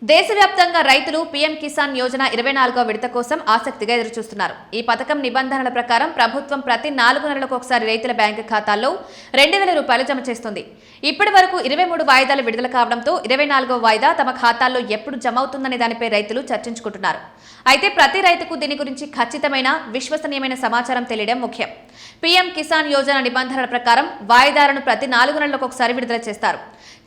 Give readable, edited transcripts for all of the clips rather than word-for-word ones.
దేశవ్యాప్తంగా రైతులు పీఎం కిసాన్ యోజన 24వ విడత కోసం ఆసక్తిగా ఎదురుచూస్తున్నారు. ఈ పథకం నిబంధనల ప్రకారం ప్రభుత్వం ప్రతి 4 నెలలకు ఒకసారి రైతుల బ్యాంకు ఖాతాల్లో 2,000 రూపాయలు జమ చేస్తుంది. ఇప్పటి వరకు 23 వాయిదాలు విడుదల కావడంతో 24వ వాయిదా తమ ఖాతాల్లో ఎప్పుడు జమ అవుతుందనే దానిపై రైతులు చర్చించుకుంటున్నారు. అయితే ప్రతి రైతుకు దీని గురించి ఖచ్చితమైన, విశ్వసనీయమైన సమాచారం తెలియడం ముఖ్యం. పీఎం కిసాన్ యోజన నిబంధనల ప్రకారం వాయిదాలను ప్రతి 4 నెలలకు ఒకసారి విడుదల చేస్తారు.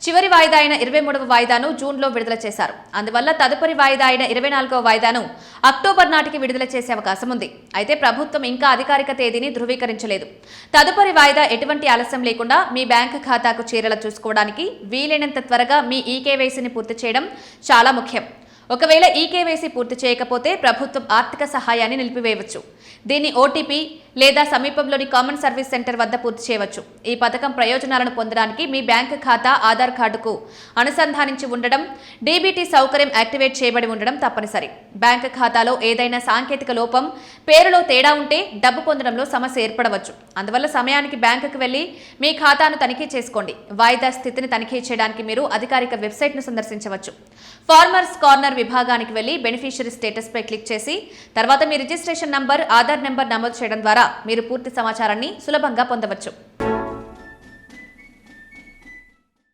చివరి వాయిదా అయిన 23వ వాయిదాను జూన్లో విడుదల చేశారు. అందువల్ల తదుపరి వాయిదా అయిన 24వ వాయిదాను అక్టోబర్ నాటికి విడుదల చేసే అవకాశం ఉంది. అయితే ప్రభుత్వం ఇంకా అధికారిక తేదీని ధృవీకరించలేదు. తదుపరి వాయిదా ఎటువంటి ఆలస్యం లేకుండా మీ బ్యాంకు ఖాతాకు చేరేలా చూసుకోవడానికి వీలైనంత త్వరగా మీ ఈకేవైసీని పూర్తి చేయడం చాలా ముఖ్యం. ఒకవేళ ఈకేవైసీ పూర్తి చేయకపోతే ప్రభుత్వం ఆర్థిక సహాయాన్ని నిలిపివేయవచ్చు. దీన్ని ఓటీపీ లేదా సమీపంలోని కామన్ సర్వీస్ సెంటర్ వద్ద పూర్తి చేయవచ్చు. ఈ పథకం ప్రయోజనాలను పొందడానికి మీ బ్యాంకు ఖాతా ఆధార్ కార్డుకు అనుసంధానించి ఉండడం, డీబీటీ సౌకర్యం యాక్టివేట్ చేయబడి ఉండడం తప్పనిసరి. బ్యాంకు ఖాతాలో ఏదైనా సాంకేతిక లోపం, పేరులో తేడా ఉంటే డబ్బు పొందడంలో సమస్య ఏర్పడవచ్చు. అందువల్ల సమయానికి బ్యాంకుకు వెళ్లి మీ ఖాతాను తనిఖీ చేసుకోండి. వాయిదా స్థితిని తనిఖీ చేయడానికి మీరు అధికారిక వెబ్సైట్ను సందర్శించవచ్చు. ఫార్మర్స్ కార్నర్ విభాగానికి వెళ్లి బెనిఫిషియరీ స్టేటస్ పై క్లిక్ చేసి తర్వాత మీ రిజిస్ట్రేషన్ నంబర్, ఆధార్ నెంబర్ నమోదు చేయడం ద్వారా మీరు పూర్తి సమాచారాన్ని సులభంగా పొందవచ్చు.